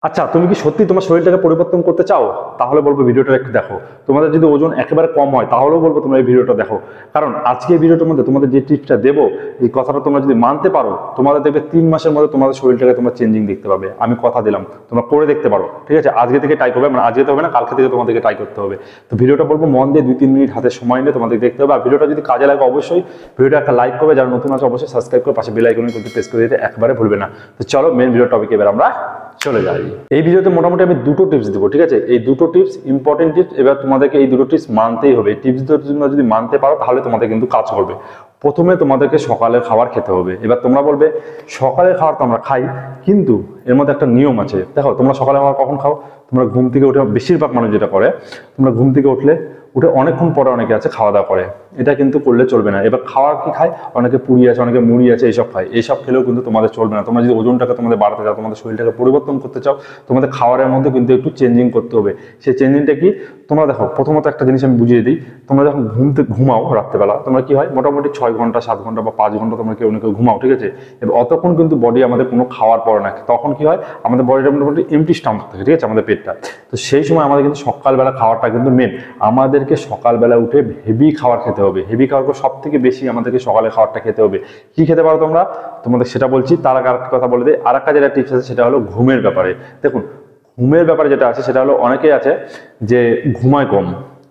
আচ্ছা, তুমি কি সত্যি তোমার শরীরটাকে পরিবর্তন করতে চাও? তাহলে বলবো ভিডিওটা একটু দেখো। তোমাদের যদি ওজন একেবারে কম হয় তাহলেও বলবো তোমরা এই ভিডিওটা দেখো। কারণ আজকে এই ভিডিওটার মধ্যে তোমাদের যে টিপসটা দেবো, এই কথাটা তোমরা যদি মানতে পারো, তোমাদের দেখবে 3 মাসের মধ্যে তোমাদের শরীরটাকে তোমরা চেঞ্জিং দেখতে পাবে। আমি কথা দিলাম, তোমরা করে দেখতে পারো। ঠিক আছে, আজকে থেকে ট্রাই করবে, মানে আজকে তো হবে না, কালকে থেকে তোমাদেরকে ট্রাই করতে হবে। তো ভিডিওটা বলবো মন দিয়ে 2-3 মিনিট হাতে সময় নিয়ে তোমাদের দেখতে হবে। আর ভিডিওটা যদি কাজে লাগে অবশ্যই ভিডিওটা একটা লাইক করবে, যারা নতুন আছে অবশ্যই সাবস্ক্রাইব করে পাশে বেল আইকনে কিন্তু প্রেস করে দিতে একবারে ভুলবে না। তো চলো মেন ভিডিও টপিকে এবার আমরা চলে যাই। এই ভিডিওতে মোটামুটি আমি দুটো টিপস দেবো। ঠিক আছে, এই দুটো টিপস ইম্পর্টেন্ট টিপস। এবার তোমাদেরকে এই দুটো টিপস মানতেই হবে। এই টিপস তোমরা যদি মানতে পারো তাহলে তোমাদের কিন্তু কাজ করবে। প্রথমে তোমাদেরকে সকালের খাবার খেতে হবে। এবার তোমরা বলবে সকালের খাবার তো আমরা খাই, কিন্তু এর মধ্যে একটা নিয়ম আছে। দেখো, তোমরা সকালে খাবার কখন খাও? তোমরা ঘুম থেকে উঠে, বেশিরভাগ মানুষ যেটা করে, তোমরা ঘুম থেকে উঠে অনেকক্ষণ পরে অনেকে আছে খাওয়া দাওয়া করে। এটা কিন্তু করলে চলবে না। এবার খাওয়ার কি খায়? অনেকে পুরি আছে, অনেকে মুড়ি আছে, এইসব খায়। এইসব খেলেও কিন্তু তোমাদের চলবে না। তোমরা যদি ওজনটাকে তোমাদের বাড়াতে চাও, তোমাদের শরীরটাকে পরিবর্তন করতে চাও, তোমাদের খাওয়ারের মধ্যে কিন্তু একটু চেঞ্জিং করতে হবে। সেই চেঞ্জিংটা কি? তোমরা দেখো, প্রথমত একটা জিনিস আমি বুঝিয়ে দিই। তোমরা যখন ঘুমাও রাত্রেবেলা, তোমরা কি হয়, মোটামুটি 6 ঘন্টা 7 ঘন্টা বা 5 ঘন্টা তোমরা কেউ না কেউ ঘুমাও। ঠিক আছে, এবার অতক্ষণ কিন্তু বডি আমাদের কোনো খাওয়ার পরে না। তখন কি হয়, আমাদের বডিটা মোটামুটি এমটি স্টমাক থাকে। ঠিক আছে, আমাদের পেটটা। তো সেই সময় আমাদের কিন্তু সকালবেলা খাওয়ারটা কিন্তু মেন। আমাদেরকে সকালবেলা উঠে হেভি খাবার খেতে হবে। হেভি খাবার সব থেকে বেশি আমাদেরকে সকালে খাবারটা খেতে হবে। কি খেতে পারো তোমরা? তোমাদের সেটা বলছি, তার আগে আরেকটা কথা বলে দিই। আর একটা যেটা টিপস আছে সেটা হলো ঘুমের ব্যাপারে। দেখুন, ঘুমের ব্যাপারে যেটা আছে সেটা হলো, অনেকেই আছে যে ঘুমায় কম,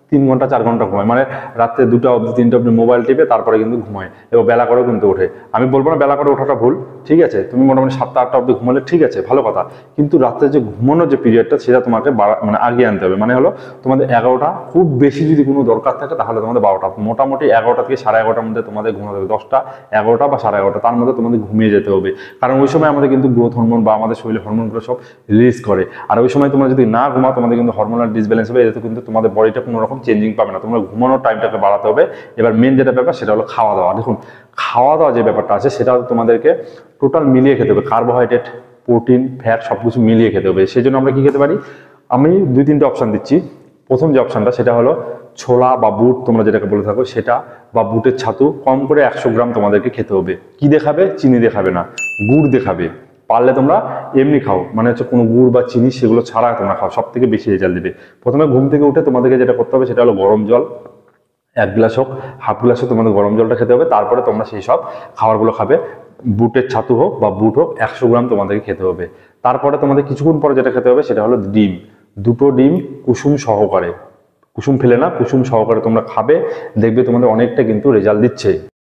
3 ঘন্টা 4 ঘন্টা ঘুমায়, মানে রাত্রে 2টা অবধি 3টা অবধি মোবাইল টিপে তারপরে কিন্তু ঘুমায়, এবং বেলা করেও কিন্তু ওঠে। আমি বলবো না বেলা করে ওঠাটা ভুল, ঠিক আছে, তুমি মোটামুটি 7টা 8টা অবধি ঘুমালে ঠিক আছে, ভালো কথা। কিন্তু রাত্রে যে ঘুমানোর যে পিরিয়ডটা, সেটা তোমাকে মানে আগিয়ে আনতে হবে। মানে হলো তোমাদের 11টা, খুব বেশি যদি কোনো দরকার থাকে তাহলে তোমাদের 12টা, মোটামুটি 11টা থেকে 11:30টার মধ্যে তোমাদের ঘুমাতে হবে। 10টা 11টা বা 11:30 তার মধ্যে তোমাদের ঘুমিয়ে যেতে হবে। কারণ ওই সময় আমাদের কিন্তু গ্রোথ হরমোন বা আমাদের শরীরের হরমোনগুলো সব রিলিজ করে। আর ওই সময় তোমরা যদি না ঘুমাও, তোমাদের কিন্তু হরমোনাল ডিসব্যালেন্স হবে। এতে কিন্তু তোমাদের বডিটা কোনো রকম চেঞ্জিং পাবে না। তোমরা ঘুমানোর টাইমটাকে বাড়াতে হবে। এবার মেন যেটা ব্যাপার সেটা হলো খাওয়া দাওয়া। দেখুন, খাওয়া দাওয়া যে ব্যাপারটা আছে সেটা তোমাদেরকে টোটাল মিলিয়ে খেতে হবে। কার্বোহাইড্রেট, প্রোটিন, ফ্যাট সবকিছু মিলিয়ে খেতে হবে। সেই জন্য আমরা কি খেতে পারি? আমি 2-3টে অপশন দিচ্ছি। প্রথম যে অপশনটা সেটা হলো ছোলা বা বুট, তোমরা যেটাকে বলে থাকো সেটা, বা বুটের ছাতু। কম করে 100 গ্রাম তোমাদেরকে খেতে হবে। কি দেখাবে? চিনি দেখাবে না, গুড় দেখাবে। পারলে তোমরা এমনি খাও, মানে হচ্ছে কোনো গুড় বা চিনি সেগুলো ছাড়া তোমরা খাও, সব থেকে বেশি রেজাল্ট দেবে। প্রথমে ঘুম থেকে উঠে তোমাদেরকে যেটা করতে হবে সেটা হলো গরম জল 1 গ্লাস হোক, হাফ গ্লাস হোক, তোমাদের গরম জলটা খেতে হবে। তারপরে তোমরা সেই সব খাবারগুলো খাবে। বুটের ছাতু হোক বা বুট হোক, 100 গ্রাম তোমাদেরকে খেতে হবে। তারপরে তোমাদের কিছুক্ষণ পরে যেটা খেতে হবে সেটা হলো ডিম। 2টো ডিম কুসুম সহকারে, কুসুম ফেলে না, কুসুম সহকারে তোমরা খাবে। দেখবে তোমাদের অনেকটা কিন্তু রেজাল্ট দিচ্ছে।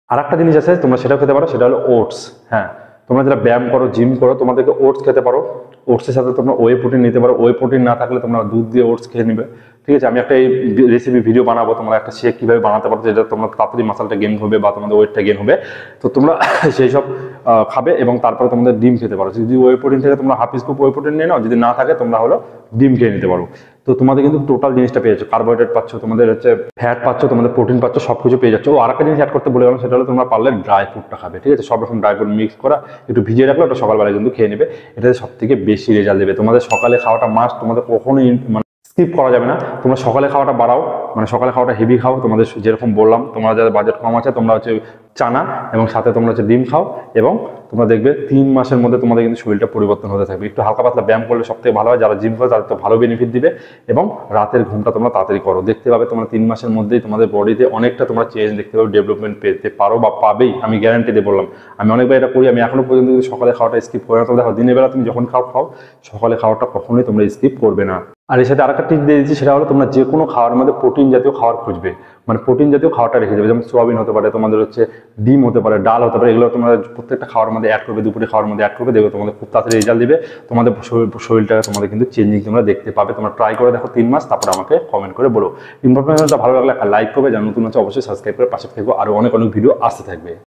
আর একটা জিনিস আছে, তোমরা সেটাও খেতে পারো, সেটা হলো ওটস। হ্যাঁ, তোমরা যারা ব্যায়াম করো, জিম করো, তোমাদেরকে ওটস খেতে পারো। ওটসের সাথে তোমরা ওয়ে প্রোটিন নিতে পারো। ওয়ে প্রোটিন না থাকলে তোমরা দুধ দিয়ে ওটস খেয়ে নিবে। ঠিক আছে, আমি একটা এই রেসিপি ভিডিও বানাবো, তোমরা একটা শেক কিভাবে বানাতে পারো, যেটা তোমরা তাড়াতাড়ি মাসালটা গেইন হবে বা তোমাদের ওয়েটটা গেইন হবে। তো তোমরা সেই সব খাবে, এবং তারপরে তোমাদের ডিম খেতে পারো। যদি ওয়ে প্রোটিন থেকে তোমরা হাফ স্কুপ ওয়ে প্রোটিন নিয়ে নাও, যদি না থাকে তোমরা হলো ডিম খেয়ে নিতে পারো। তো তোমাদের কিন্তু টোটাল জিনিসটা পেয়ে যাচ্ছ। কার্বোহাইড্রেট পাচ্ছ, তোমাদের হচ্ছে ফ্যাট পাচ্ছ, তোমাদের প্রোটিন পাচ্ছ, সবকিছু পেয়ে যাচ্ছ। আর একটা জিনিস অ্যাড করতে বলে গেলাম, সেটা হলো তোমরা পারলে ড্রাই ফ্রুটটা খাবে। ঠিক আছে, সব রকম ড্রাই ফ্রুট মিক্স করা একটু ভিজিয়ে রাখলে ওটা সকালবেলা কিন্তু খেয়ে নেবে। এটাতে সব থেকে বেশি রেজাল্ট দেবে। তোমাদের সকালে খাওয়াটা মাস্ট, তোমাদের কখনোই মানে স্কিপ করা যাবে না। তোমরা সকালে খাওয়াটা বাড়াও, মানে সকালে খাওয়াটা হেভি খাও। তোমাদের যেরকম বললাম, তোমরা যাদের বাজেট কম আছে, তোমরা হচ্ছে চানা এবং সাথে তোমরা হচ্ছে ডিম খাও, এবং তোমরা দেখবে 3 মাসের মধ্যে তোমাদের কিন্তু শরীরটা পরিবর্তন হতে থাকবে। একটু হালকা পাতলা ব্যায়াম করলে সব থেকে ভালো হয়। যারা জিম করে তাদের তো ভালো বেনিফিট দিবে, এবং রাতের ঘুমটা তোমরা তাড়াতাড়ি করো। দেখতে পাবে তোমরা 3 মাসের মধ্যেই তোমাদের বডিতে অনেকটা তোমরা চেঞ্জ দেখতে পাবে, ডেভেলপমেন্ট পেতে পারো বা পাবেই। আমি গ্যারান্টি দিয়ে বললাম, আমি অনেকবার এটা করি। আমি এখনো পর্যন্ত কিন্তু সকালে খাওয়াটা স্কিপ করে না। তো দেখো, দিনের বেলা তুমি যখন খাও, সকালে খাওয়াটা কখনোই তোমরা স্কিপ করবে না। আর এর সাথে আরেকটা টিপ দিয়ে দিচ্ছি, সেটা হলো তোমরা যে কোনো খাওয়ার মধ্যে প্রোটিন জাতীয় খাবার খুঁজবে। মানে প্রোটিন জাতীয় খাওয়াটা রেখে যাবে। যেমন সোয়াবিন হতে পারে, তোমাদের হচ্ছে ডিম হতে পারে, ডাল হতে পারে। এগুলো তোমরা প্রত্যেকটা খাওয়ার মধ্যে অ্যাড করবে, দুপুরে খাওয়ার মধ্যে অ্যাড করবে। দেখবে তোমাদের খুব তাড়াতাড়ি রেজাল্ট দিবে। তোমাদের শরীরটা তোমাদের কিন্তু চেঞ্জিং তোমরা দেখতে পাবে। তোমরা ট্রাই করে দেখো 3 মাস, তারপরে আমাকে কমেন্ট করে বলো। ইনফরমেশনটা ভালো লাগলে একটা লাইক করবে, যারা নতুন আছে অবশ্যই সাবস্ক্রাইব করে পাশে থেকো। আরো অনেক ভিডিও আসতে থাকবে।